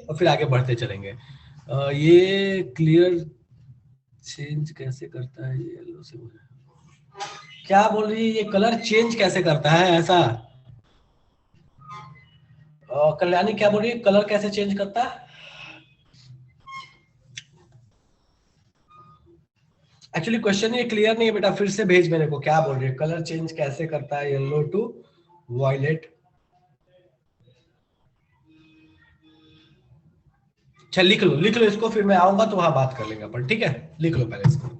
और फिर आगे बढ़ते चलेंगे। ये क्लियर चेंज कैसे करता है, ये येलो से क्या बोल रही है, ये कलर चेंज कैसे करता है ऐसा? कल्याणी क्या बोल रही है, कलर कैसे चेंज करता है? एक्चुअली क्वेश्चन ये क्लियर नहीं है बेटा, फिर से भेज मेरे को, क्या बोल रही है, कलर चेंज कैसे करता है येलो टू वायलेट? चल लिख लो इसको, फिर मैं आऊंगा तो वहां बात कर लेंगे अपन, ठीक है? लिख लो पहले इसको।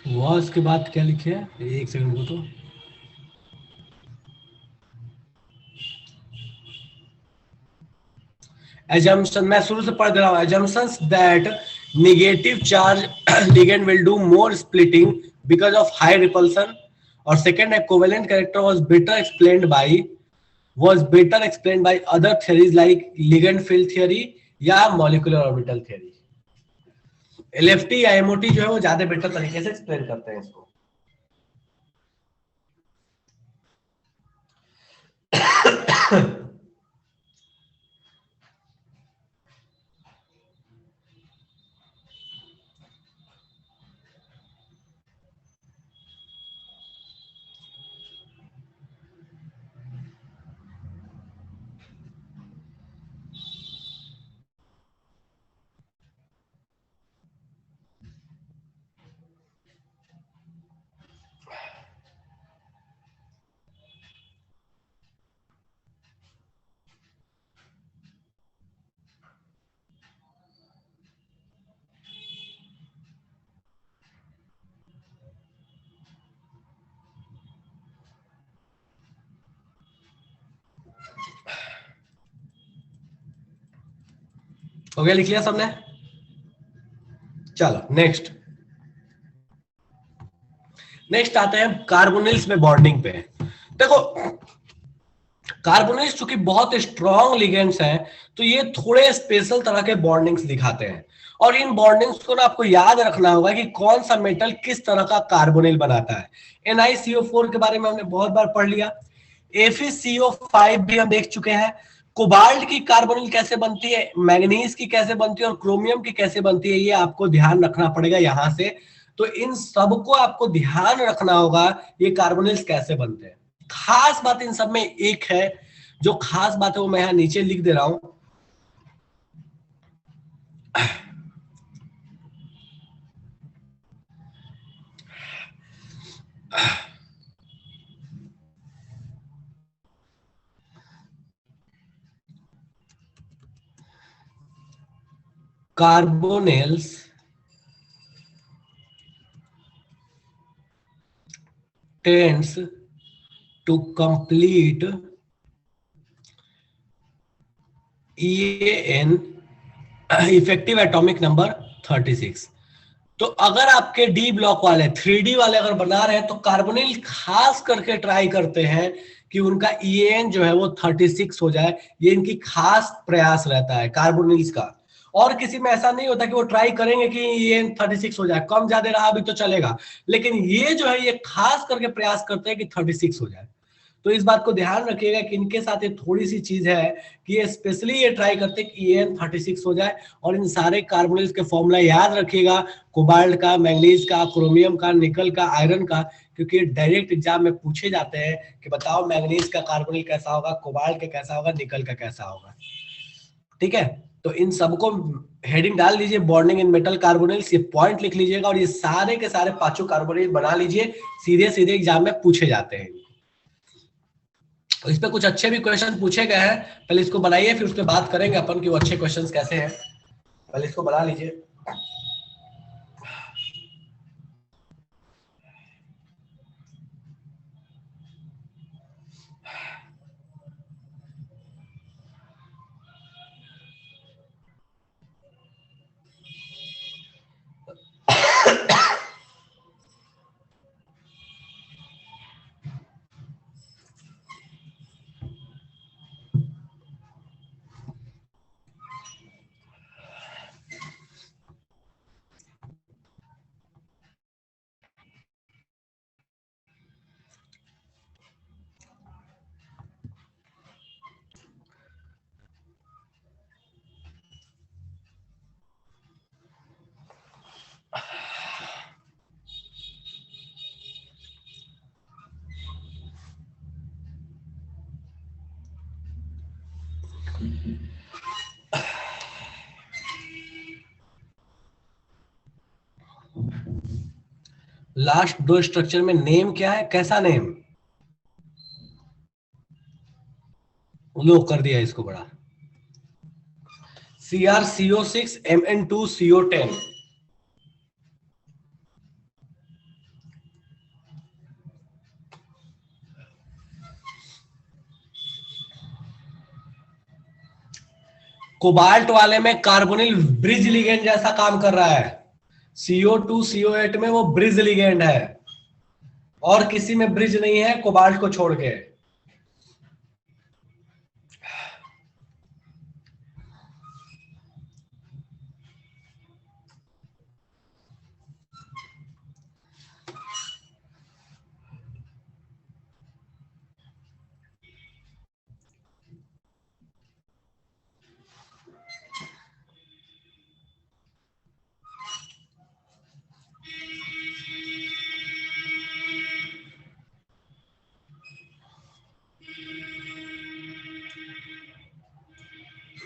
वॉज के बाद क्या लिखे है, एक सेकंड को तो, assumption मैं शुरू से पढ़ दे रहा हूँ। assumptions that negative charge ligand will do more splitting because of high repulsion, और second है covalent character was better explained by other theories like ligand field theory या molecular orbital theory। LFT या MOT जो है वो ज्यादा better तरीके से एक्सप्लेन करते हैं इसको। हो गया, लिख लिया सबने? चलो नेक्स्ट आते हैं कार्बोनिल्स में बॉन्डिंग पे। देखो कार्बोनिल्स चूंकि बहुत स्ट्रॉन्ग लिगेंड्स हैं, तो ये थोड़े स्पेशल तरह के बॉन्डिंग्स दिखाते हैं, और इन बॉन्डिंग्स को ना आपको याद रखना होगा कि कौन सा मेटल किस तरह का कार्बोनिल बनाता है। NiCO4 के बारे में हमने बहुत बार पढ़ लिया, FeCO5 भी हम देख चुके हैं, कोबाल्ट की कार्बोनिल कैसे बनती है, मैग्नीज की कैसे बनती है, और क्रोमियम की कैसे बनती है, ये आपको ध्यान रखना पड़ेगा यहां से। तो इन सबको आपको ध्यान रखना होगा, ये कार्बोनिल्स कैसे बनते हैं। खास बात इन सब में एक है, जो खास बात है वो मैं यहां नीचे लिख दे रहा हूं। Carbonyls tends to complete EAN effective atomic number 36। तो अगर आपके डी ब्लॉक वाले 3D वाले अगर बना रहे हैं, तो कार्बोनिल खास करके ट्राई करते हैं कि उनका EAN जो है वो 36 हो जाए, ये इनकी खास प्रयास रहता है कार्बोनिल्स का। और किसी में ऐसा नहीं होता कि वो ट्राई करेंगे कि ये 36 हो जाए, कम ज्यादा रहा भी तो चलेगा, लेकिन ये जो है ये खास करके प्रयास करते हैं कि 36 हो जाए। तो इस बात को ध्यान रखिएगा कि इनके साथ ये थोड़ी सी चीज है कि ये स्पेशली ये ट्राई करते हैं कि EN 36 हो जाए। और इन सारे कार्बोनिल्स के फॉर्मूला याद रखिएगा, कोबाल्ट का, मैंगनीज का, क्रोमियम का, निकल का, आयरन का, क्योंकि डायरेक्ट एग्जाम में पूछे जाते हैं कि बताओ मैंगनीज का कार्बोनिल कैसा होगा, कोबाल्ट का कैसा होगा, निकल का कैसा होगा। ठीक है, तो इन सबको हेडिंग डाल लीजिए, बॉन्डिंग इन मेटल कार्बोनिल्स, ये पॉइंट लिख लीजिएगा और ये सारे के सारे पांचों कार्बोनिल बना लीजिए, सीधे सीधे एग्जाम में पूछे जाते हैं। इस पे कुछ अच्छे भी क्वेश्चन पूछे गए हैं, पहले इसको बनाइए, फिर उस पर बात करेंगे अपन कि वो अच्छे क्वेश्चंस कैसे हैं। पहले इसको बना लीजिए। लास्ट दो स्ट्रक्चर में नेम क्या है, कैसा नेम, लो कर दिया इसको बड़ा, CrCO6 Mn2CO10। कोबाल्ट वाले में कार्बोनिल ब्रिज लिगेंड जैसा काम कर रहा है, CO2 CO8 में वो ब्रिज लिगेंड है, और किसी में ब्रिज नहीं है कोबाल्ट को छोड़ के।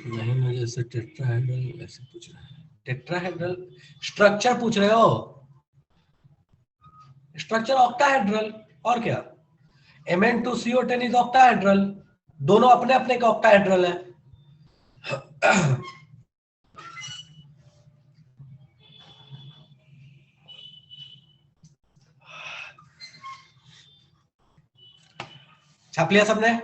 नहीं, मुझे ऐसे टेट्राहेड्रल ऐसे पूछ रहा है, टेट्राहेड्रल स्ट्रक्चर पूछ रहे हो, स्ट्रक्चर ऑक्टाहेड्रल, और क्या, Mn2CO10 इज ऑक्टाहेड्रल, दोनों अपने अपने के ऑक्टाहेड्रल है। छाप लिया सबने?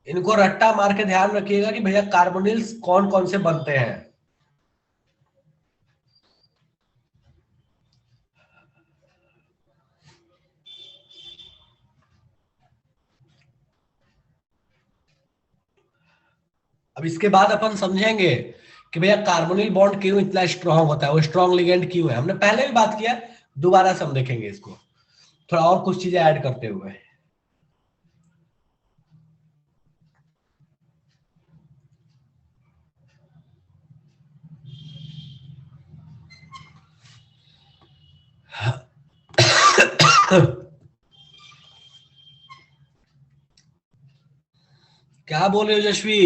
इनको रट्टा मार के ध्यान रखिएगा कि भैया कार्बोनिल्स कौन कौन से बनते हैं। अब इसके बाद अपन समझेंगे कि भैया कार्बोनिल बॉन्ड क्यों इतना स्ट्रांग होता है, वो स्ट्रांग लिगेंड क्यों है, हमने पहले भी बात किया, दोबारा से हम देखेंगे इसको थोड़ा और कुछ चीजें ऐड करते हुए। क्या बोल रहे हो यशवी?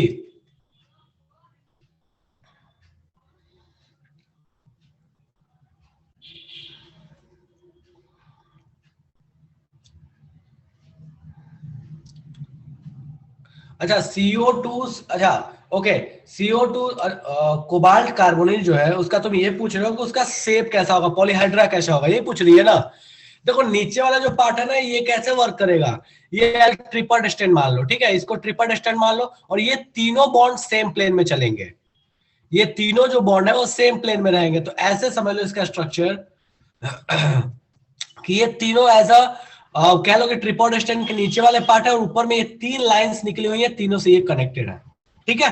अच्छा CO2, अच्छा ओके, CO2 कोबाल्ट कार्बोनिल जो है उसका तुम ये पूछ रहे हो कि उसका शेप कैसा होगा, पॉलीहाइड्रा कैसा होगा, ये पूछ रही है ना। देखो नीचे वाला जो पार्ट है ना, ये कैसे वर्क करेगा, ये ट्रिपल स्टैंड मान लो, ठीक है, इसको ट्रिपल स्टैंड मान लो, और ये तीनों बॉन्ड सेम प्लेन में चलेंगे, ये तीनों जो बॉन्ड है वो सेम प्लेन में रहेंगे। तो ऐसे समझ लो इसका स्ट्रक्चर कि ये तीनों ऐसा कह लो कि ट्रिपल स्टैंड के नीचे वाले पार्ट है और ऊपर में ये तीन लाइंस निकली हुई है, तीनों से ये कनेक्टेड है, ठीक है।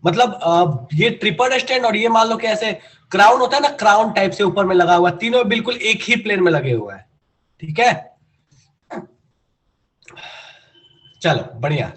मतलब ये ट्रिपल स्टैंड और ये मान लो कि ऐसे क्राउन होता है ना, क्राउन टाइप से ऊपर में लगा हुआ, तीनों बिल्कुल एक ही प्लेन में लगे हुए हैं। ठीक है, चलो बढ़िया।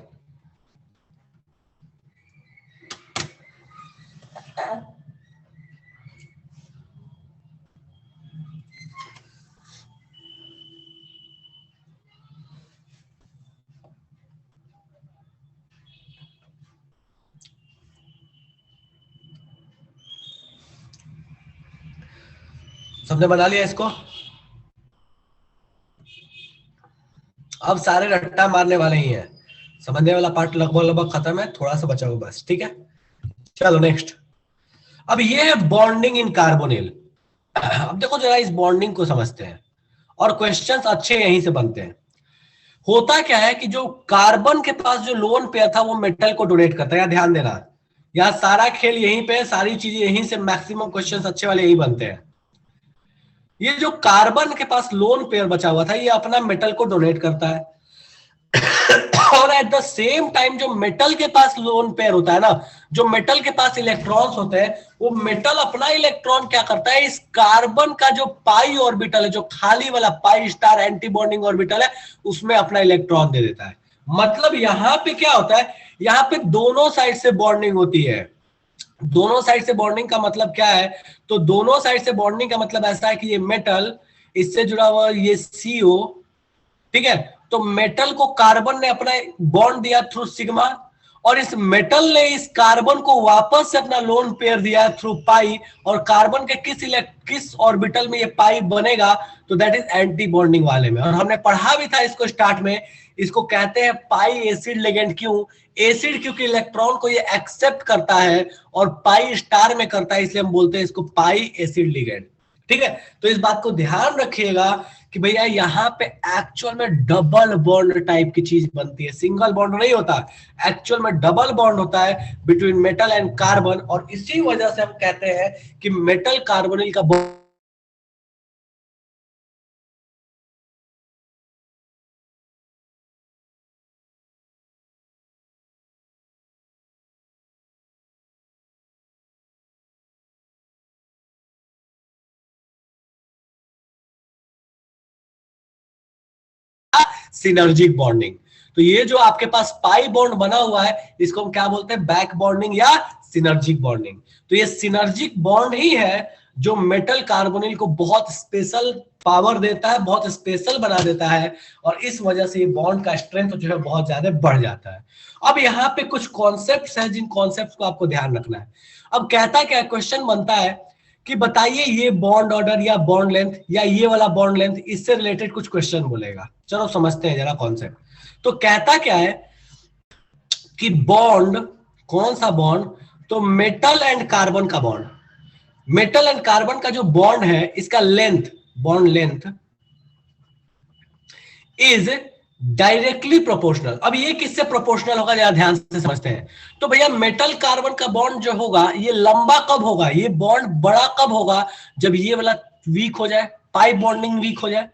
सबने बना लिया इसको? अब सारे रट्टा मारने वाले ही हैं, समझने वाला पार्ट लगभग लगभग खत्म है, थोड़ा सा बचा हुआ बस। ठीक है, चलो नेक्स्ट। अब ये है बॉन्डिंग इन कार्बोनिल। अब देखो जरा इस बॉन्डिंग को समझते हैं, और क्वेश्चंस अच्छे यहीं से बनते हैं। होता क्या है कि जो कार्बन के पास जो लोन पेयर था वो मेटल को डोनेट करता है, या ध्यान देना, यहाँ सारा खेल यहीं पे, सारी चीजें यहीं से मैक्सिमम क्वेश्चंस अच्छे वाले यही बनते हैं। ये जो कार्बन के पास लोन पेयर बचा हुआ था ये अपना मेटल को डोनेट करता है, और एट द सेम टाइम जो मेटल के पास लोन पेयर होता है ना, जो मेटल के पास इलेक्ट्रॉन्स होते हैं, वो मेटल अपना इलेक्ट्रॉन क्या करता है, इस कार्बन का जो पाई ऑर्बिटल है, जो खाली वाला pi star anti bonding orbital है, उसमें अपना इलेक्ट्रॉन दे देता है। मतलब यहां पे क्या होता है, यहां पे दोनों साइड से बॉन्डिंग होती है। दोनों साइड से बॉन्डिंग का मतलब क्या है, तो दोनों साइड से बॉन्डिंग का मतलब ऐसा है कि ये मेटल इससे जुड़ा हुआ, ये सीओ, ठीक है, तो मेटल को कार्बन ने अपना बॉन्ड दिया थ्रू सिग्मा, और इस मेटल ने इस कार्बन को वापस से अपना लोन पेयर दिया थ्रू पाई, और कार्बन के किस ऑर्बिटल में ये पाई बनेगा, तो दैट इज एंटी बॉन्डिंग वाले में। और हमने पढ़ा भी था इसको स्टार्ट में, इसको कहते हैं पाई एसिड लिगेंड। क्यों एसिड? क्योंकि इलेक्ट्रॉन को ये एक्सेप्ट करता है और पाई स्टार में करता है, इसलिए हम बोलते हैं इसको पाई एसिड लिगेंड। ठीक है, तो इस बात को ध्यान रखिएगा कि भैया यहाँ पे एक्चुअल में डबल बॉन्ड टाइप की चीज बनती है, सिंगल बॉन्ड नहीं होता, एक्चुअल में डबल बॉन्ड होता है बिटवीन मेटल एंड कार्बन, और इसी वजह से हम कहते हैं कि मेटल कार्बोनिल का सिनर्जिक बॉन्डिंग। तो ये जो आपके पास पाई बॉन्ड बना हुआ है, इसको हम क्या बोलते हैं, बैक बॉन्डिंग या सिनर्जिक बॉन्डिंग। तो ये सिनर्जिक बॉन्ड ही है जो मेटल कार्बोनिल को बहुत स्पेशल पावर देता है, बहुत स्पेशल बना देता है, और इस वजह से ये बॉन्ड का स्ट्रेंथ जो है बहुत ज्यादा बढ़ जाता है। अब यहाँ पे कुछ कॉन्सेप्ट्स हैं जिन कॉन्सेप्ट्स को आपको ध्यान रखना है। अब कहता क्या, क्वेश्चन बनता है कि बताइए ये बॉन्ड ऑर्डर या बॉन्ड लेंथ या ये वाला बॉन्ड लेंथ, इससे रिलेटेड कुछ क्वेश्चन बोलेगा। चलो समझते हैं जरा कॉन्सेप्ट। तो कहता क्या है कि बॉन्ड, कौन सा बॉन्ड, तो मेटल एंड कार्बन का बॉन्ड, मेटल एंड कार्बन का जो बॉन्ड है इसका length, bond length is directly proportional. अब ये किससे प्रोपोर्शनल होगा, जरा ध्यान से समझते हैं। तो भैया मेटल कार्बन का बॉन्ड जो होगा ये लंबा कब होगा, ये बॉन्ड बड़ा कब होगा, जब ये वाला वीक हो जाए, पाई बॉन्डिंग वीक हो जाए।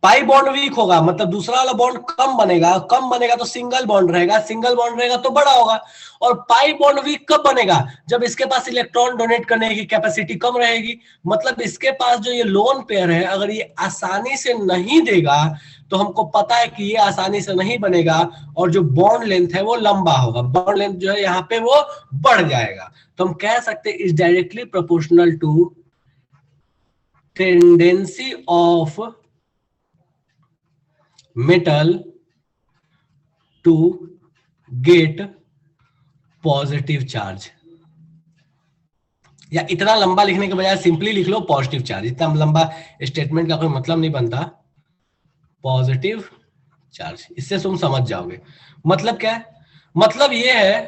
पाई बॉन्ड वीक होगा मतलब दूसरा वाला बॉन्ड कम बनेगा, कम बनेगा तो सिंगल बॉन्ड रहेगा, सिंगल बॉन्ड रहेगा तो बड़ा होगा। और पाई बॉन्ड वीक कब बनेगा, जब इसके पास इलेक्ट्रॉन डोनेट करने की कैपेसिटी कम रहेगी। मतलब इसके पास जो ये लोन पेयर है, अगर ये आसानी से नहीं देगा, तो हमको पता है कि ये आसानी से नहीं बनेगा, और जो बॉन्ड लेंथ है वो लंबा होगा, बॉन्ड लेंथ जो है यहाँ पे वो बढ़ जाएगा। तो हम कह सकते हैं is directly proportional to tendency of metal to get positive charge. या इतना लंबा लिखने के बजाय सिंपली लिख लो पॉजिटिव चार्ज, इतना लंबा स्टेटमेंट का कोई मतलब नहीं बनता। पॉजिटिव चार्ज, इससे तुम समझ जाओगे मतलब क्या है। मतलब ये है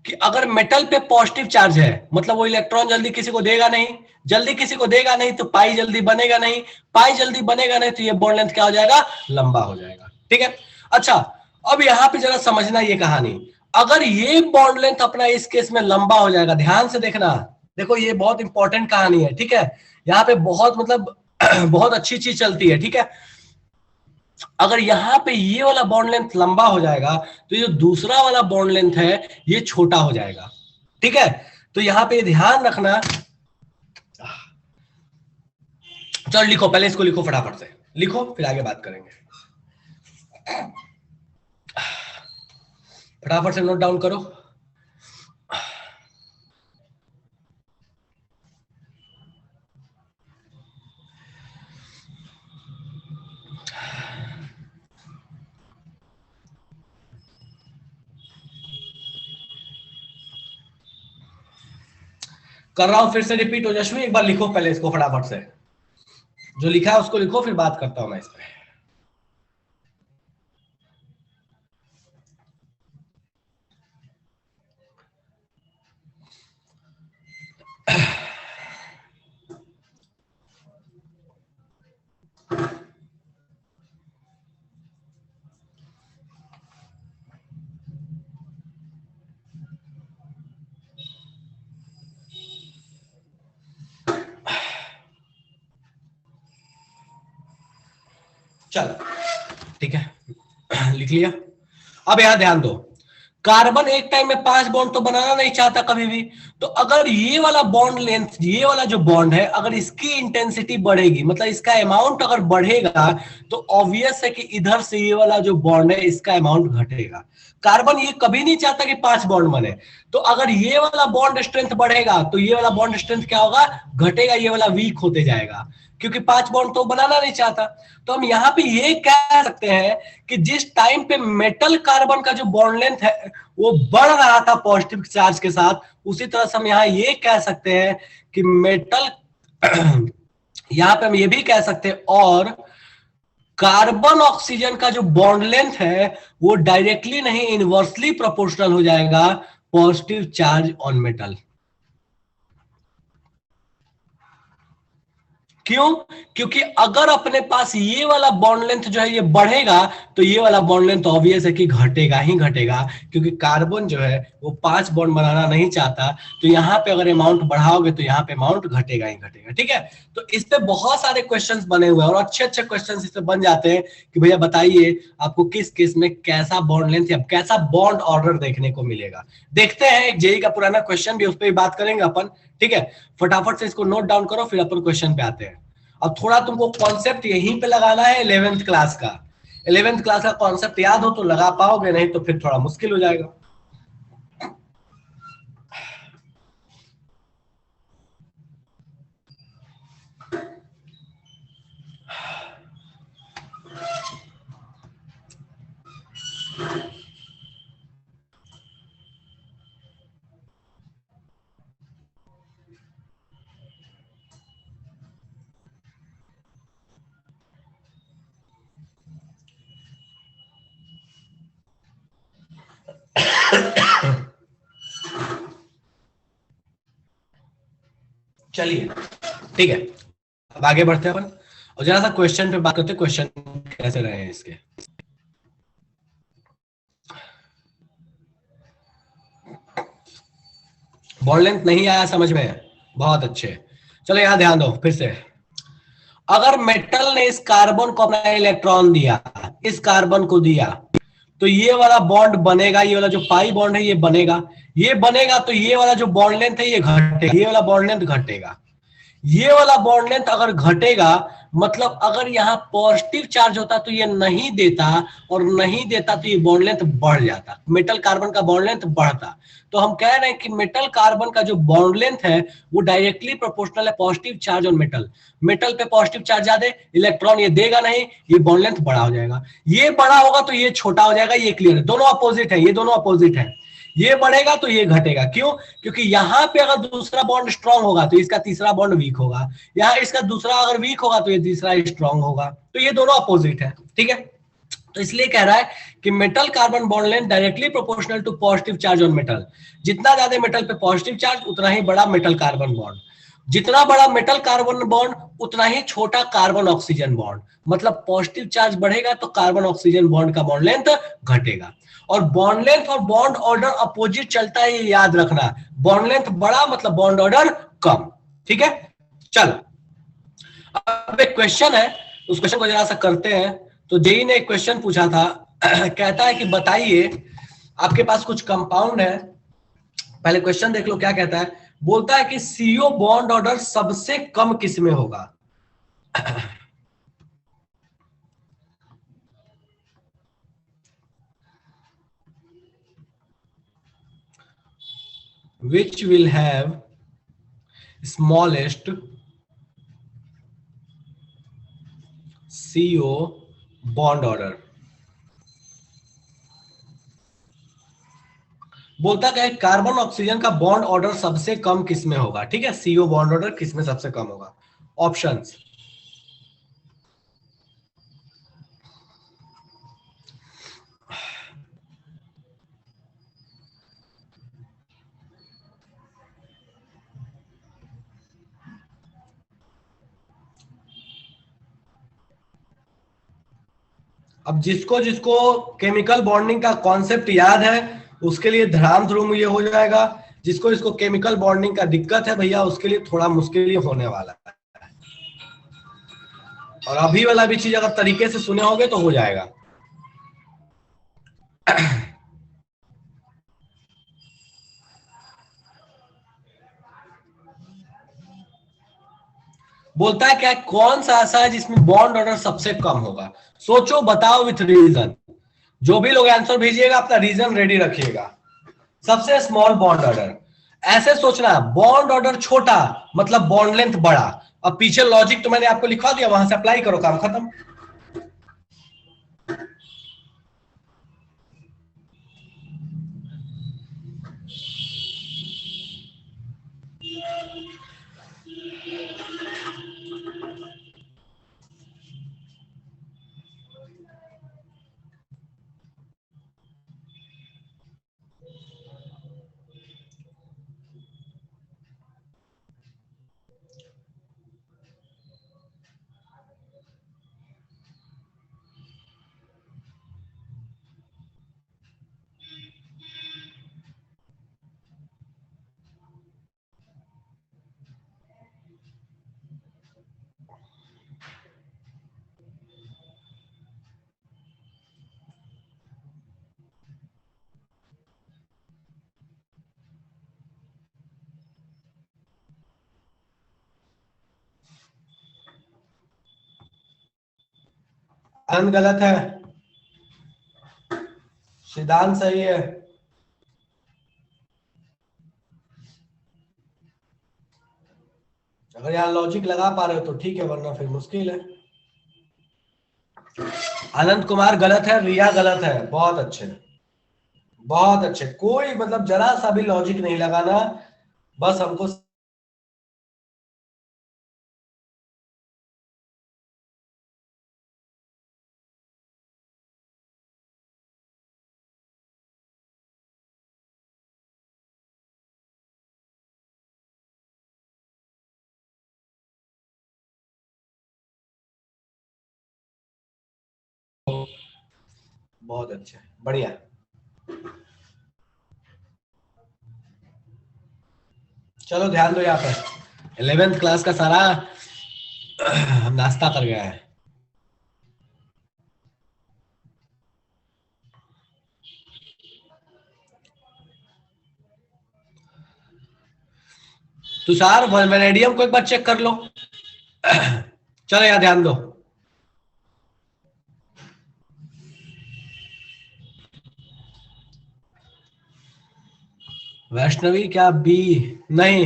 कि अगर मेटल पे पॉजिटिव चार्ज है, मतलब वो इलेक्ट्रॉन जल्दी किसी को देगा नहीं, जल्दी किसी को देगा नहीं, तो पाई जल्दी बनेगा नहीं, पाई जल्दी बनेगा नहीं, तो ये बॉन्ड लेंथ क्या हो जाएगा, लंबा हो जाएगा। ठीक है, अच्छा अब यहां पे जरा समझना ये कहानी। अगर ये बॉन्ड लेंथ अपना इस केस में लंबा हो जाएगा, ध्यान से देखना, देखो ये बहुत इंपॉर्टेंट कहानी है। ठीक है, यहाँ पे बहुत मतलब बहुत अच्छी चीज चलती है। ठीक है, अगर यहाँ पे ये वाला बॉन्ड लेंथ लंबा हो जाएगा तो ये दूसरा वाला बॉन्ड लेंथ है ये छोटा हो जाएगा। ठीक है, तो यहाँ पे ध्यान रखना। चलो लिखो, पहले इसको लिखो फटाफट से, लिखो फिर आगे बात करेंगे। फटाफट से नोट डाउन करो। कर रहा हूं, फिर से रिपीट। ओजस्वी एक बार लिखो पहले इसको फटाफट से, जो लिखा है उसको लिखो, फिर बात करता हूं मैं इस पे। चल ठीक है, लिख लिया। अब यहां ध्यान दो, कार्बन एक टाइम में 5 बॉन्ड तो बनाना नहीं चाहता कभी भी। तो अगर ये वाला बॉन्ड लेंथ, ये वाला जो बॉन्ड है, अगर इसकी इंटेंसिटी बढ़ेगी, मतलब इसका अमाउंट अगर बढ़ेगा, तो ऑब्वियस है कि इधर से ये वाला जो बॉन्ड है इसका अमाउंट घटेगा। कार्बन ये कभी नहीं चाहता कि 5 बॉन्ड बने। तो अगर ये वाला बॉन्ड स्ट्रेंथ बढ़ेगा तो ये वाला बॉन्ड स्ट्रेंथ क्या होगा, घटेगा, ये वाला वीक होते जाएगा, क्योंकि 5 बॉन्ड तो बनाना नहीं चाहता। तो हम यहाँ पे ये कह सकते हैं कि जिस टाइम पे मेटल कार्बन का जो बॉन्ड लेंथ है वो बढ़ रहा था पॉजिटिव चार्ज के साथ, उसी तरह से हम यहाँ ये कह सकते हैं कि मेटल यहाँ पे हम ये भी कह सकते हैं, और कार्बन ऑक्सीजन का जो बॉन्ड लेंथ है वो डायरेक्टली नहीं, इनवर्सली प्रोपोर्शनल हो जाएगा पॉजिटिव चार्ज ऑन मेटल। क्यों? क्योंकि अगर अपने पास ये वाला बॉन्ड लेंथ जो है ये बढ़ेगा, तो ये वाला बॉन्ड लेंथ ऑब्वियस है कि घटेगा ही घटेगा, क्योंकि कार्बन जो है वो 5 बॉन्ड बनाना नहीं चाहता। तो यहाँ पे अगर अमाउंट बढ़ाओगे तो यहाँ पे अमाउंट घटेगा ही घटेगा। ठीक है, तो इस पे बहुत सारे क्वेश्चंस बने हुए हैं, और अच्छे अच्छे क्वेश्चंस इस पे बन जाते हैं कि भैया बताइए आपको किस केस में कैसा बॉन्ड लेंथ या कैसा बॉन्ड ऑर्डर देखने को मिलेगा। देखते हैं, एक जेई का पुराना क्वेश्चन भी, उस पर भी बात करेंगे अपन। ठीक है, फटाफट से इसको नोट डाउन करो, फिर अपन क्वेश्चन पे आते हैं। अब थोड़ा तुमको कॉन्सेप्ट यहीं पे लगाना है, 11th क्लास का। 11th क्लास का कॉन्सेप्ट याद हो तो लगा पाओगे, नहीं तो फिर थोड़ा मुश्किल हो जाएगा। चलिए ठीक है, अब आगे बढ़ते हैं अपन, और जरा सा क्वेश्चन पे बात करते हैं, क्वेश्चन कैसे रहे हैं इसके। बॉन्ड लेंथ नहीं आया समझ में? बहुत अच्छे। चलो यहां ध्यान दो फिर से। अगर मेटल ने इस कार्बन को अपना इलेक्ट्रॉन दिया, इस कार्बन को दिया, तो ये वाला बॉन्ड बनेगा, ये वाला जो पाई बॉन्ड है ये बनेगा, ये बनेगा, तो ये वाला जो बॉन्ड लेंथ है ये घटेगा, ये वाला बॉन्ड लेंथ घटेगा। ये वाला बॉन्ड लेंथ अगर घटेगा, मतलब अगर यहाँ पॉजिटिव चार्ज होता तो ये नहीं देता, और नहीं देता तो ये बॉन्ड लेंथ बढ़ जाता, मेटल कार्बन का बॉन्ड लेंथ बढ़ता। तो हम कह रहे हैं कि मेटल कार्बन का जो बॉन्ड लेंथ है वो डायरेक्टली प्रोपोर्शनल है positive charge on metal. Metal पे पॉजिटिव चार्ज ज्यादा, इलेक्ट्रॉन ये देगा नहीं, ये बॉन्ड लेंथ बड़ा हो जाएगा। ये बड़ा होगा तो ये छोटा हो जाएगा, ये क्लियर है, दोनों अपोजिट है, ये दोनों अपोजिट है। ये बढ़ेगा तो ये घटेगा, क्यों? क्योंकि यहां पे अगर दूसरा बॉन्ड स्ट्रांग होगा तो इसका तीसरा बॉन्ड वीक होगा, यहाँ इसका दूसरा अगर वीक होगा तो ये तीसरा स्ट्रांग होगा, तो ये दोनों अपोजिट है। ठीक है, तो इसलिए कह रहा है कि metal carbon bond length directly proportional to positive charge on metal. जितना ज्यादा मेटल पे पॉजिटिव चार्ज उतना ही बड़ा मेटल कार्बन बॉन्ड, जितना बड़ा मेटल कार्बन बॉन्ड उतना ही छोटा कार्बन ऑक्सीजन बॉन्ड। मतलब पॉजिटिव चार्ज बढ़ेगा तो कार्बन ऑक्सीजन बॉन्ड का बॉन्ड लेंथ घटेगा, और बॉन्ड लेंथ और बॉन्ड ऑर्डर अपोजिट चलता है, ये याद रखना। बॉन्ड लेंथ बड़ा मतलब बॉन्ड ऑर्डर कम। ठीक है, चलो अब एक क्वेश्चन है, उस क्वेश्चन को जरा सा करते हैं, तो जेई ने एक क्वेश्चन पूछा था कहता है कि बताइए आपके पास कुछ कंपाउंड है, पहले क्वेश्चन देख लो क्या कहता है। बोलता है कि सीओ बॉन्ड ऑर्डर सबसे कम किस में होगा। which will have smallest CO bond order। बोलता क्या है कार्बन ऑक्सीजन का बॉन्ड ऑर्डर सबसे कम किस में होगा। ठीक है, सीओ बॉन्ड ऑर्डर किस में सबसे कम होगा। ऑप्शंस, अब जिसको जिसको केमिकल बॉन्डिंग का कॉन्सेप्ट याद है उसके लिए ध्यान ध्रुव ये हो जाएगा, जिसको इसको केमिकल बॉन्डिंग का दिक्कत है भैया उसके लिए थोड़ा मुश्किल ही होने वाला है। और अभी वाला भी चीज अगर तरीके से सुने होगे तो हो जाएगा। बोलता है क्या कौन सा ऐसा है जिसमें बॉन्ड ऑर्डर सबसे कम होगा। सोचो बताओ विथ रीजन। जो भी लोग आंसर भेजिएगा अपना रीजन रेडी रखिएगा। सबसे स्मॉल बॉन्ड ऑर्डर, ऐसे सोचना बॉन्ड ऑर्डर छोटा मतलब बॉन्ड लेंथ बड़ा। अब पीछे लॉजिक तो मैंने आपको लिखवा दिया, वहां से अप्लाई करो, काम खत्म। आनंद गलत है, सिद्धांत सही है। अगर यहाँ लॉजिक लगा पा रहे हो तो ठीक है, वरना फिर मुश्किल है। आनंद कुमार गलत है, रिया गलत है। बहुत अच्छे, बहुत अच्छे। कोई मतलब जरा सा भी लॉजिक नहीं लगाना, बस हमको बहुत अच्छे, बढ़िया। चलो ध्यान दो यहाँ पे 11th क्लास का सारा हम नाश्ता कर गया है। तुषार वेनेडियम को एक बार चेक कर लो। चलो यार ध्यान दो। वैष्णवी क्या बी? नहीं,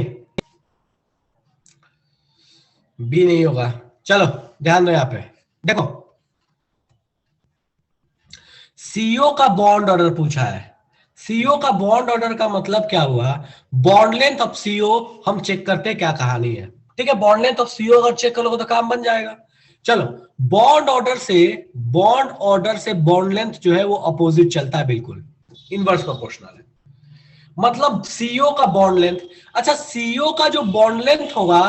बी नहीं होगा। चलो ध्यान दो यहाँ पे, देखो सीओ का बॉन्ड ऑर्डर पूछा है। सीओ का बॉन्ड ऑर्डर का मतलब क्या हुआ, बॉन्ड लेंथ ऑफ सीओ हम चेक करते क्या कहानी है। ठीक है, बॉन्ड लेंथ ऑफ सीओ अगर चेक करोगे तो काम बन जाएगा। चलो, बॉन्ड ऑर्डर से बॉन्ड लेंथ जो है वो अपोजिट चलता है, बिल्कुल इनवर्स प्रोपोर्शनल है। मतलब सीओ का बॉन्ड लेंथ, अच्छा सीओ का जो बॉन्ड लेंथ होगा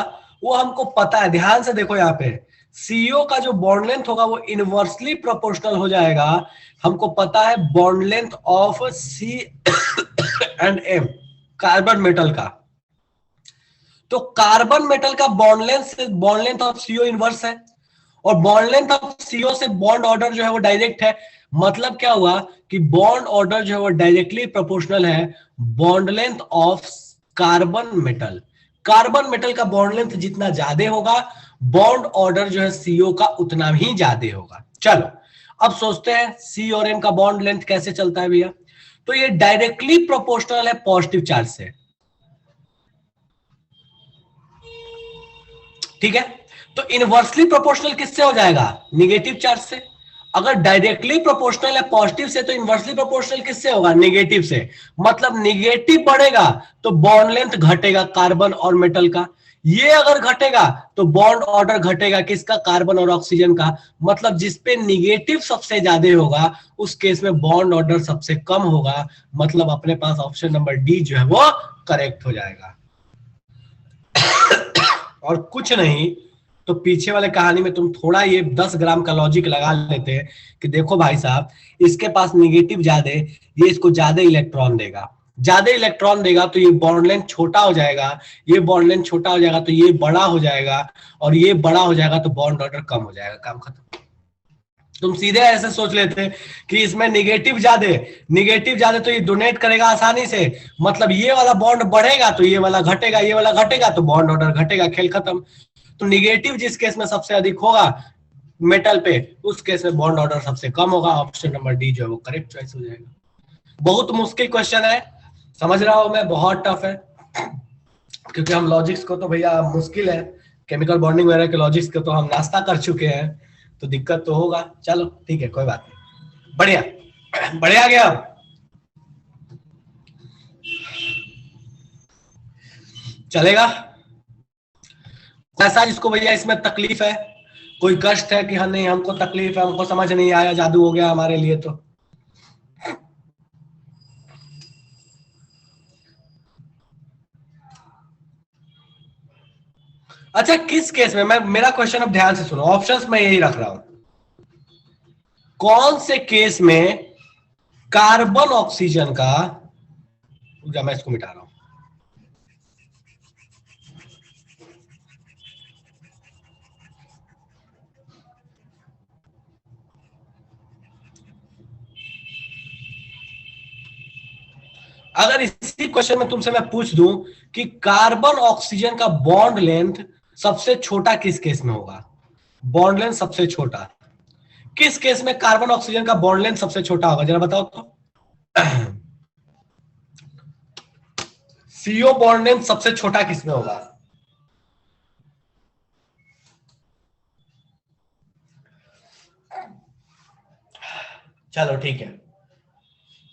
वो हमको पता है, ध्यान से देखो यहाँ पे सीओ का जो बॉन्ड लेंथ होगा वो इनवर्सली प्रोपोर्शनल हो जाएगा। हमको पता है bond length of C and M, carbon metal का। तो कार्बन मेटल का bond length of CO inverse है। और बॉन्ड लेंथ ऑफ सीओ से बॉन्ड ऑर्डर जो है वो डायरेक्ट है। मतलब क्या हुआ कि बॉन्ड ऑर्डर जो है वो डायरेक्टली प्रोपोर्शनल है bond length of carbon metal. Carbon metal का बॉन्ड लेंथ जितना ज्यादा होगा बॉन्ड ऑर्डर जो है सीओ का उतना ही ज्यादा होगा। चलो अब सोचते हैं सी और एम का बॉन्ड लेंथ कैसे चलता है भैया। तो ये डायरेक्टली प्रोपोर्शनल है पॉजिटिव चार्ज से, ठीक है। तो इनवर्सली प्रोपोर्शनल किससे हो जाएगा, निगेटिव चार्ज से। अगर डायरेक्टली प्रोपोर्शनल है पॉजिटिव से तो इनवर्सली प्रोपोर्शनल किससे होगा, निगेटिव से। मतलब निगेटिव बढ़ेगा तो बॉन्ड लेंथ घटेगा कार्बन और मेटल का। ये अगर घटेगा तो बॉन्ड ऑर्डर घटेगा किसका, कार्बन और ऑक्सीजन का। मतलब जिसपे निगेटिव सबसे ज्यादा होगा उस केस में बॉन्ड ऑर्डर सबसे कम होगा। मतलब अपने पास ऑप्शन नंबर डी जो है वो करेक्ट हो जाएगा और कुछ नहीं। तो पीछे वाले कहानी में तुम थोड़ा ये 10 ग्राम का लॉजिक लगा लेते कि देखो भाई साहब इसके पास निगेटिव ज्यादा, ये इसको ज्यादा इलेक्ट्रॉन देगा, ज्यादा इलेक्ट्रॉन देगा तो ये बॉन्ड लेंथ छोटा हो जाएगा, ये बॉन्ड लेंथ छोटा हो जाएगा तो ये बड़ा हो जाएगा, और ये बड़ा हो जाएगा तो बॉन्ड ऑर्डर कम हो जाएगा, काम खत्म। तुम सीधे ऐसे सोच लेते कि इसमें निगेटिव ज्यादा, निगेटिव ज्यादा तो ये डोनेट करेगा आसानी से। मतलब ये वाला बॉन्ड बढ़ेगा तो ये वाला घटेगा, ये वाला घटेगा तो बॉन्ड ऑर्डर घटेगा, खेल खत्म। तो निगेटिव जिस केस में सबसे अधिक होगा मेटल पे उस केस में बॉन्ड ऑर्डर सबसे कम होगा। ऑप्शन नंबर डी जो है वो करेक्ट चॉइस हो जाएगा। बहुत मुश्किल क्वेश्चन है, समझ रहा हूं मैं, बहुत टफ है, क्योंकि हम लॉजिक्स को तो भैया मुश्किल है, केमिकल बॉन्डिंग वगैरह के लॉजिक्स को तो हम नाश्ता कर चुके हैं, तो दिक्कत तो होगा। चलो ठीक है कोई बात नहीं, बढ़िया बढ़िया गया। चलेगा। ऐसा जिसको भैया इसमें तकलीफ है, कोई कष्ट है कि हाँ नहीं हमको तकलीफ है, हमको समझ नहीं आया, जादू हो गया हमारे लिए, तो अच्छा किस केस में, मैं मेरा क्वेश्चन अब ध्यान से सुनो, ऑप्शंस मैं यही रख रहा हूं, कौन से केस में कार्बन ऑक्सीजन का, मैं इसको मिटा रहा हूं, अगर इसी क्वेश्चन में तुमसे मैं पूछ दूं कि कार्बन ऑक्सीजन का बॉन्ड लेंथ सबसे छोटा किस केस में होगा, बॉन्ड लेंथ सबसे छोटा किस केस में कार्बन ऑक्सीजन का बॉन्ड लेंथ सबसे छोटा होगा, जरा बताओ तो। सीओ बॉन्ड लेंथ सबसे छोटा किस में होगा, चलो ठीक है,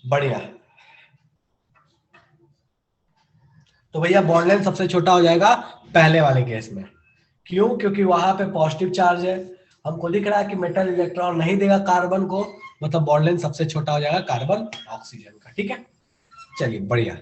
बढ़िया। तो भैया बॉन्ड लेंथ सबसे छोटा हो जाएगा पहले वाले केस में। क्यों, क्योंकि वहां पे पॉजिटिव चार्ज है, हमको दिख रहा है कि मेटल इलेक्ट्रॉन नहीं देगा कार्बन को, मतलब बॉन्ड लेंथ सबसे छोटा हो जाएगा कार्बन ऑक्सीजन का, ठीक है। चलिए बढ़िया।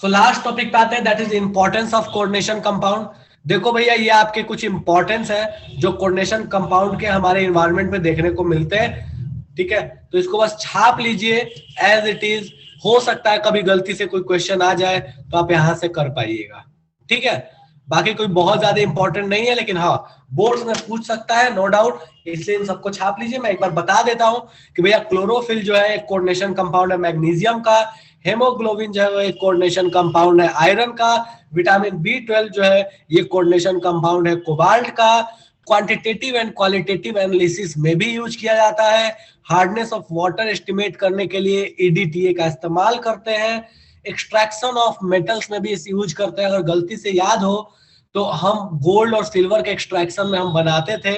सो लास्ट टॉपिक पे आते हैं, that is importance of coordination compound. देखो भैया ये आपके कुछ इंपॉर्टेंस है जो कोऑर्डिनेशन कंपाउंड के हमारे इन्वायरमेंट में देखने को मिलते हैं, ठीक है। तो इसको बस छाप लीजिए एज इट इज, हो सकता है कभी गलती से कोई क्वेश्चन आ जाए तो आप यहां से कर पाइएगा, ठीक है। बाकी कोई बहुत ज्यादा इंपॉर्टेंट नहीं है, लेकिन हाँ बोर्ड में पूछ सकता है नो डाउट, इसलिए इन सबको छाप लीजिए। मैं एक बार बता देता हूं कि भैया क्लोरोफिल जो है एक कोऑर्डिनेशन कंपाउंड है मैग्नीशियम का, हेमोग्लोबिन जो है एक कोऑर्डिनेशन कंपाउंड है आयरन का, विटामिन बी 12 जो है ये कोऑर्डिनेशन कंपाउंड है कोबाल्ट का। क्वांटिटेटिव एंड क्वालिटेटिव एनालिसिस में भी यूज किया जाता है। हार्डनेस ऑफ वाटर एस्टिमेट करने के लिए ईडीटीए का इस्तेमाल करते हैं। एक्सट्रैक्शन ऑफ मेटल्स में भी इसे यूज करते हैं। अगर गलती से याद हो तो हम गोल्ड और सिल्वर के एक्सट्रैक्शन में हम बनाते थे,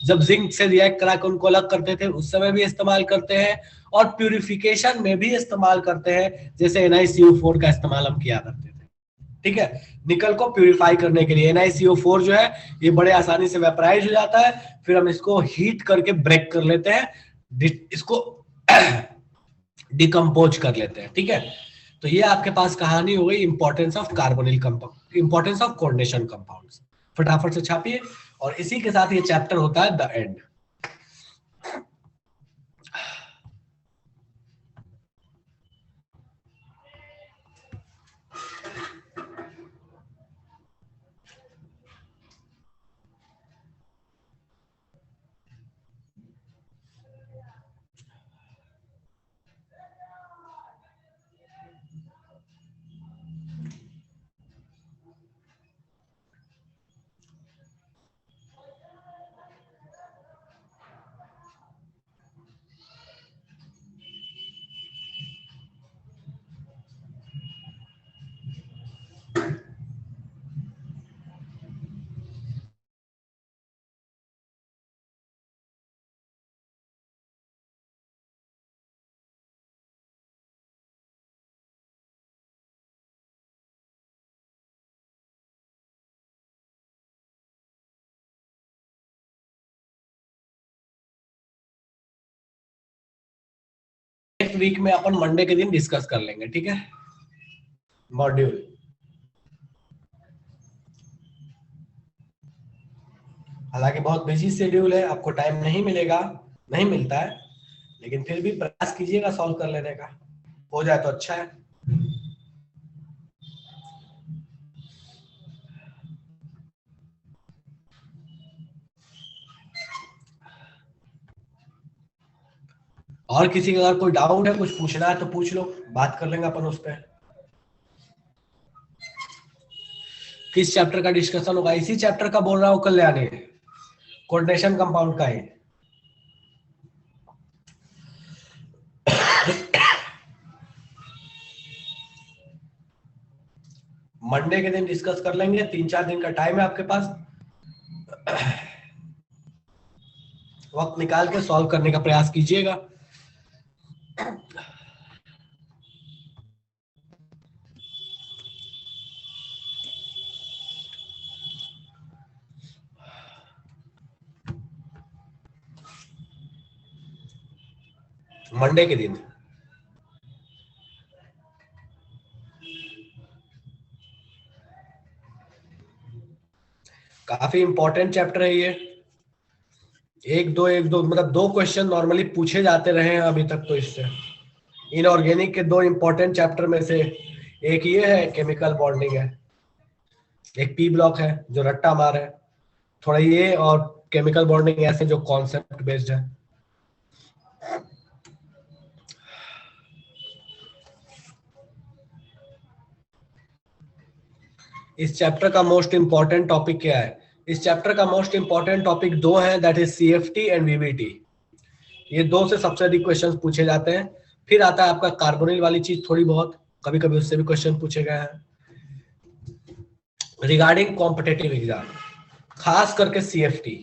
जब जिंक से रिएक्ट करा के उनको अलग करते थे उस समय भी इस्तेमाल करते हैं, और प्यूरिफिकेशन में भी इस्तेमाल करते हैं, जैसे NiCO4 का इस्तेमाल हम किया करते थे, ठीक है। निकल को प्यूरिफाई करने के लिए NiCO4 जो है ये बड़े आसानी से वेपराइज हो जाता है, फिर हम इसको हीट करके ब्रेक कर लेते हैं, इसको डिकम्पोज कर लेते हैं, ठीक है। तो ये आपके पास कहानी हो गई importance of carbonyl compound, importance of coordination compounds. फटाफट से छापिए, और इसी के साथ ये चैप्टर होता है द एंड। वीक में अपन मंडे के दिन डिस्कस कर लेंगे, ठीक है, मॉड्यूल। हालांकि बहुत बिजी शेड्यूल है, आपको टाइम नहीं मिलेगा, नहीं मिलता है, लेकिन फिर भी प्रयास कीजिएगा सॉल्व कर लेने का, हो जाए तो अच्छा है। और किसी का अगर कोई डाउट है, कुछ पूछना है तो पूछ लो, बात कर लेंगे अपन उस पर। किस चैप्टर का डिस्कशन होगा? इसी चैप्टर का बोल रहा हूँ कल्याणी, कोऑर्डिनेशन कंपाउंड का ही। मंडे के दिन डिस्कस कर लेंगे, 3-4 दिन का टाइम है आपके पास, वक्त निकाल के सॉल्व करने का प्रयास कीजिएगा। मंडे के दिन काफी इंपॉर्टेंट चैप्टर है ये। एक दो मतलब 2 क्वेश्चन नॉर्मली पूछे जाते रहे हैं अभी तक तो इससे। इनऑर्गेनिक के 2 इंपॉर्टेंट चैप्टर में से एक ये है, केमिकल बॉन्डिंग है, एक पी ब्लॉक है जो रट्टा मार है, थोड़ा ये, और केमिकल बॉन्डिंग ऐसे जो कॉन्सेप्ट बेस्ड है। इस चैप्टर का मोस्ट इंपॉर्टेंट टॉपिक क्या है? इस चैप्टर का मोस्ट इंपॉर्टेंट टॉपिक 2 हैं, that is CFT and VVT. ये 2 से सबसे अधिक क्वेश्चन पूछे जाते हैं। फिर आता है आपका कार्बोनिल वाली चीज थोड़ी बहुत, कभी कभी उससे भी क्वेश्चन पूछे गए हैं। रिगार्डिंग कॉम्पिटेटिव एग्जाम, खास करके सीएफटी,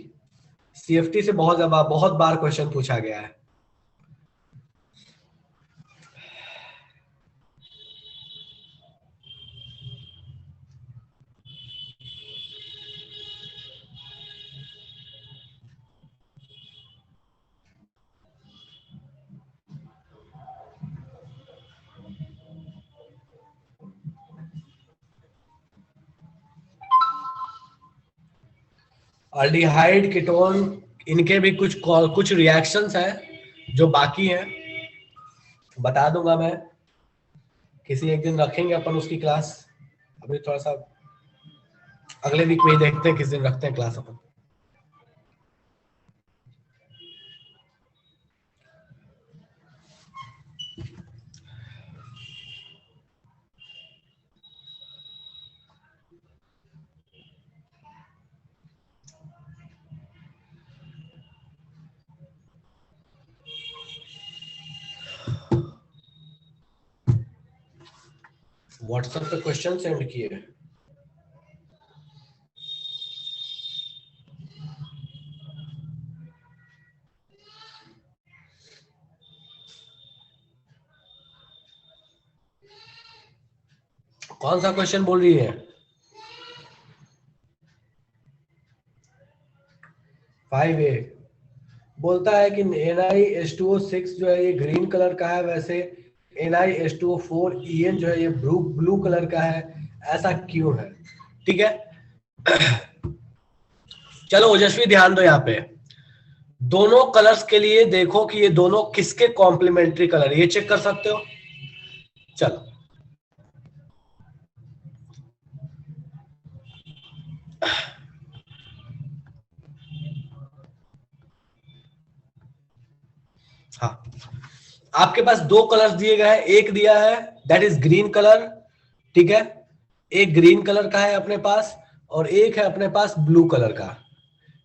सीएफटी से बहुत बार क्वेश्चन पूछा गया है। अल्डिहाइड, कीटोन, इनके भी कुछ रिएक्शंस हैं जो बाकी हैं, बता दूंगा मैं, किसी एक दिन रखेंगे अपन उसकी क्लास। अभी थोड़ा सा अगले वीक में ही देखते हैं किस दिन रखते हैं क्लास अपन। व्हाट्सएप पे क्वेश्चन सेंड किए, कौन सा क्वेश्चन बोल रही है? 5A बोलता है कि NiH2O6 जो है ये ग्रीन कलर का है, वैसे NiH2O4 जो है ये ब्लू कलर का है, ऐसा क्यों है? ठीक है, चलो ओजस्वी ध्यान दो यहाँ पे, दोनों कलर्स के लिए देखो कि ये दोनों किसके कॉम्प्लीमेंट्री कलर, ये चेक कर सकते हो। चलो हाँ, आपके पास 2 कलर्स दिए गए हैं, एक दिया है दैट इज ग्रीन कलर, ठीक है, एक ग्रीन कलर का है अपने पास, और एक है अपने पास ब्लू कलर का।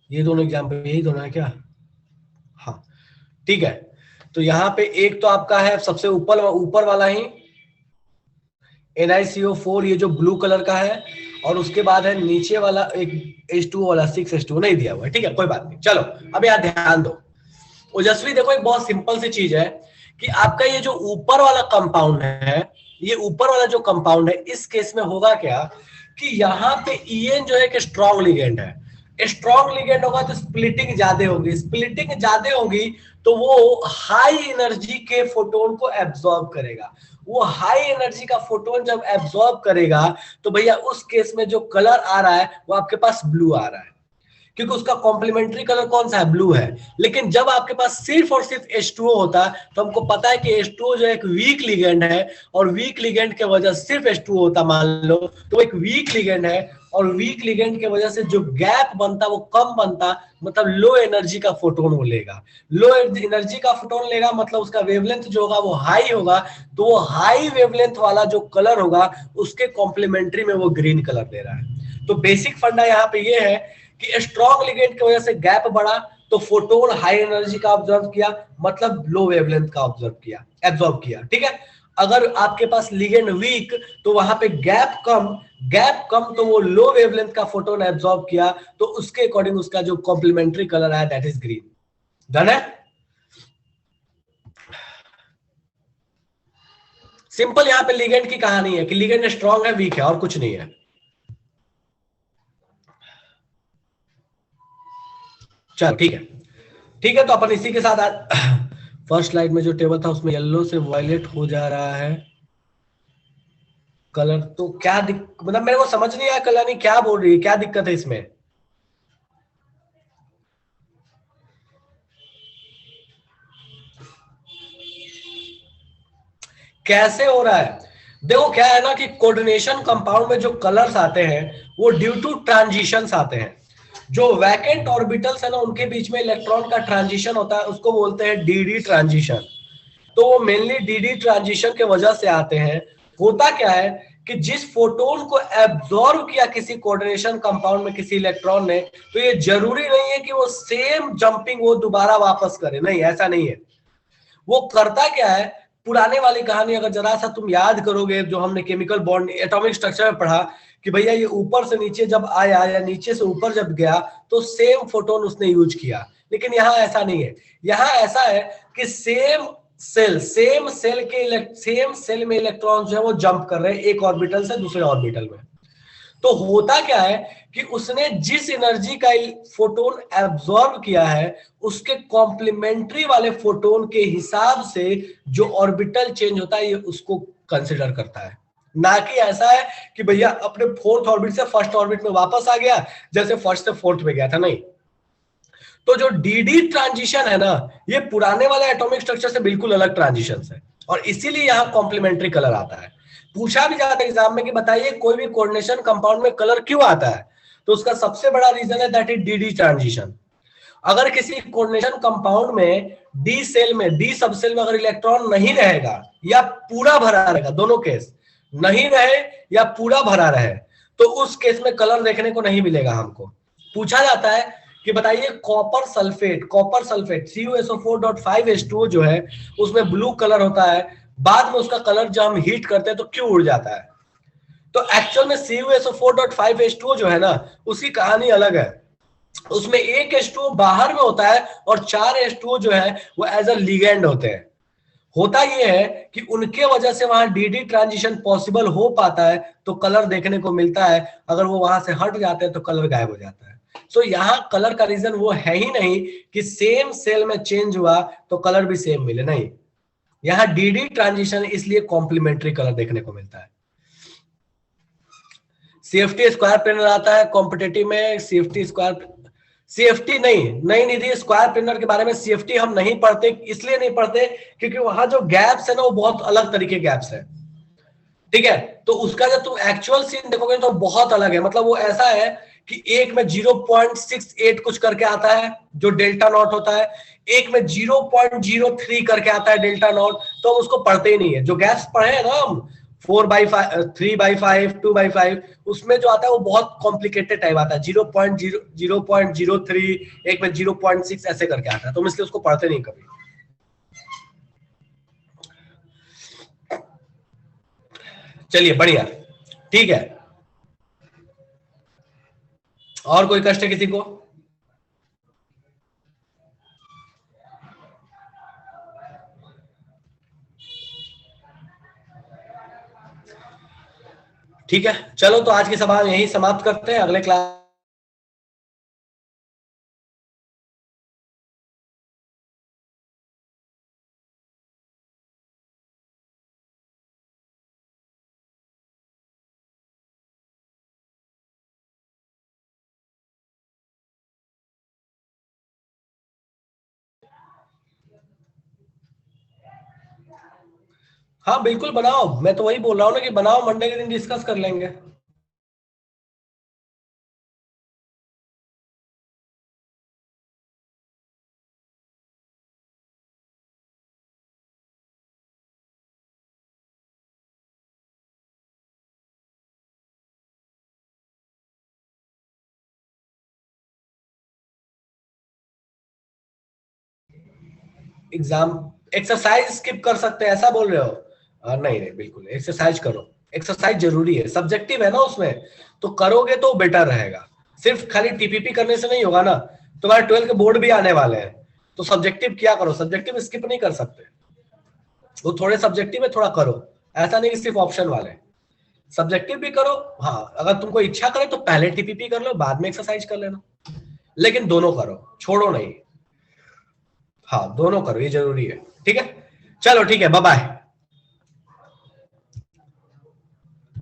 ये दोनों एग्जाम्पल यही दोनों है क्या? हाँ ठीक है, तो यहाँ पे एक तो आपका है सबसे ऊपर वाला ही NiCO4, ये जो ब्लू कलर का है, और उसके बाद है नीचे वाला एक H2O वाला 6H2O नहीं दिया हुआ है, ठीक है, कोई बात नहीं। चलो अब यहाँ ध्यान दो ओजस्वी, देखो एक बहुत सिंपल सी चीज है कि आपका ये जो ऊपर वाला कंपाउंड है, ये ऊपर वाला जो कंपाउंड है, इस केस में होगा क्या कि यहाँ पे EN जो है कि स्ट्रॉन्ग लिगेंड है, स्ट्रॉन्ग लिगेंड होगा तो स्प्लिटिंग ज्यादा होगी, स्प्लिटिंग ज्यादा होगी तो वो हाई एनर्जी के फोटोन को एब्जॉर्ब करेगा। वो हाई एनर्जी का फोटोन जब एब्जॉर्ब करेगा तो भैया उस केस में जो कलर आ रहा है वो आपके पास ब्लू आ रहा है, क्योंकि उसका कॉम्प्लीमेंट्री कलर कौन सा है, ब्लू है। लेकिन जब आपके पास सिर्फ और सिर्फ H2O होता है तो हमको पता है कि H2O जो एक वीक लिगेंड है, और वीक लिगेंड के वजह से सिर्फ H2O होता मान लो, तो एक वीक लिगेंड है, और वीक लिगेंड के वजह से जो गैप बनता वो कम बनता, मतलब लो एनर्जी का फोटोन वो लेगा। लो एनर्जी का फोटोन लेगा मतलब उसका वेवलेंथ जो होगा वो हाई होगा, तो वो हाई वेवलेंथ वाला जो कलर होगा उसके कॉम्प्लीमेंट्री में वो ग्रीन कलर दे रहा है। तो बेसिक फंडा यहाँ पे ये है कि स्ट्रॉन्ग लिगेंड की वजह से गैप बढ़ा तो फोटोन हाई एनर्जी का ऑब्जर्व किया, मतलब लो वेवलेंथ का ऑब्जर्व किया, एब्जॉर्ब किया। ठीक है, अगर आपके पास लिगेंड वीक तो वहां पे गैप कम तो वो लो वेवलेंथ का फोटोन एब्जॉर्ब किया, तो उसके अकॉर्डिंग उसका जो कॉम्प्लीमेंट्री कलर है दैट इज ग्रीन। डन है, सिंपल। यहां पे लिगेंड की कहानी है कि लिगेंड स्ट्रॉन्ग है वीक है और कुछ नहीं है। चल ठीक है, ठीक है, तो अपन इसी के साथ आज फर्स्ट स्लाइड में जो टेबल था उसमें येलो से वायलेट हो जा रहा है कलर, तो क्या मतलब मेरे को समझ नहीं आया कल्याणी क्या बोल रही है, क्या दिक्कत है इसमें? कैसे हो रहा है? देखो क्या है ना कि कोऑर्डिनेशन कंपाउंड में जो कलर्स आते हैं वो ड्यू टू ट्रांजिशंस आते हैं। जो वैकेंट ऑर्बिटल्स है ना उनके बीच में इलेक्ट्रॉन का ट्रांजिशन होता है, उसको बोलते हैं डीडी ट्रांजिशन। तो वो मेनली डीडी ट्रांजिशन के वजह से आते हैं। होता क्या है कि जिस फोटोन को एब्जॉर्ब किया किसी कोऑर्डिनेशन कंपाउंड में किसी इलेक्ट्रॉन ने, तो ये जरूरी नहीं है कि वो सेम जंपिंग वो दोबारा वापस करे, नहीं ऐसा नहीं है। वो करता क्या है, पुराने वाली कहानी अगर जरा सा तुम याद करोगे जो हमने केमिकल बॉन्ड एटॉमिक स्ट्रक्चर में पढ़ा कि भैया ये ऊपर से नीचे जब आया या नीचे से ऊपर जब गया तो सेम फोटोन उसने यूज किया। लेकिन यहाँ ऐसा नहीं है, यहाँ ऐसा है कि सेम सेल में इलेक्ट्रॉन जो है वो जंप कर रहे हैं एक ऑर्बिटल से दूसरे ऑर्बिटल में। तो होता क्या है कि उसने जिस एनर्जी का फोटोन एब्जॉर्ब किया है उसके कॉम्प्लीमेंट्री वाले फोटोन के हिसाब से जो ऑर्बिटल चेंज होता है ये उसको कंसिडर करता है। ना कि ऐसा है कि भैया अपने फोर्थ ऑर्बिट से फर्स्ट ऑर्बिट में वापस आ गया जैसे फर्स्ट से फोर्थ में गया था, नहीं। तो जो डीडी ट्रांजिशन है ना ये पुराने वाले एटॉमिक स्ट्रक्चर से बिल्कुल अलग ट्रांजिशन है, और इसीलिए यहाँ कॉम्प्लीमेंट्री कलर आता है। पूछा भी जाता है एग्जाम में कि बताइए कोई भी कोऑर्डिनेशन कंपाउंड में कलर क्यों आता है, तो उसका सबसे बड़ा रीजन है दैट इज डीडी ट्रांजिशन। अगर किसी कोऑर्डिनेशन कंपाउंड में डी सब सेल में अगर इलेक्ट्रॉन नहीं रहेगा या पूरा भरा रहेगा, दोनों केस नहीं रहे या पूरा भरा रहे, तो उस केस में कलर देखने को नहीं मिलेगा हमको। पूछा जाता है कि बताइए कॉपर सल्फेट CuSO4.5H2O जो है उसमें ब्लू कलर होता है, बाद में उसका कलर जब हम हीट करते हैं तो क्यों उड़ जाता है? तो एक्चुअल में CuSO4.5H2O जो है ना उसकी कहानी अलग है। उसमें एक H2O बाहर में होता है और 4 H2O जो है वो एज अ लिगेंड होते हैं। होता ये है कि उनके वजह से वहां डीडी ट्रांजिशन पॉसिबल हो पाता है तो कलर देखने को मिलता है, अगर वो वहां से हट जाते हैं तो कलर गायब हो जाता है। सो यहाँ कलर का रीजन वो है ही नहीं कि सेम सेल में चेंज हुआ तो कलर भी सेम मिले, नहीं। यहाँ डीडी ट्रांजिशन इसलिए कॉम्प्लीमेंट्री कलर देखने को मिलता है। सीएफटी स्क्वायर प्लेनर आता है कॉम्पिटेटिव में, सीएफटी नहीं निधि, स्क्वायर प्लेनर के बारे में सीएफटी हम नहीं पढ़ते, इसलिए नहीं पढ़ते क्योंकि वहां जो गैप्स है ना वो बहुत अलग तरीके गैप्स है। ठीक है, तो उसका जब तुम एक्चुअल सीन देखोगे तो बहुत अलग है। मतलब वो ऐसा है कि एक में 0.68 कुछ करके आता है जो डेल्टा नॉट होता है, एक में 0.03 करके आता है डेल्टा नॉट, तो हम उसको पढ़ते ही नहीं है। जो गैप्स पढ़े हैं ना हम 4/5, 3/5, 2/5, उसमें जो आता है वो बहुत कॉम्प्लिकेटेड टाइप आता है, 0.03, एक में 0.6 ऐसे करके आता है, तो हम इसलिए उसको पढ़ते नहीं कभी। चलिए बढ़िया, ठीक है। और कोई कष्ट है किसी को? ठीक है, चलो तो आज की सभा यही समाप्त करते हैं, अगले क्लास हाँ बिल्कुल बनाओ, मैं तो वही बोल रहा हूँ ना कि बनाओ, मंडे के दिन डिस्कस कर लेंगे। एग्जाम, एक्सरसाइज स्किप कर सकते हैं ऐसा बोल रहे हो? नहीं नहीं, बिल्कुल एक्सरसाइज करो, एक्सरसाइज जरूरी है, सब्जेक्टिव है ना उसमें, तो करोगे तो बेटर रहेगा। सिर्फ खाली टीपीपी करने से नहीं होगा ना, तुम्हारे 12 के बोर्ड भी आने वाले हैं, तो सब्जेक्टिव क्या करो, सब्जेक्टिव स्किप नहीं कर सकते, वो थोड़े सब्जेक्टिव में थोड़ा करो, ऐसा नहीं कि सिर्फ ऑप्शन वाले, सब्जेक्टिव भी करो। हाँ अगर तुमको इच्छा करे तो पहले टीपीपी कर लो, बाद में एक्सरसाइज कर लेना, लेकिन दोनों करो, छोड़ो नहीं। हाँ दोनों करो, ये जरूरी है। ठीक है, चलो ठीक है, बाय बाय।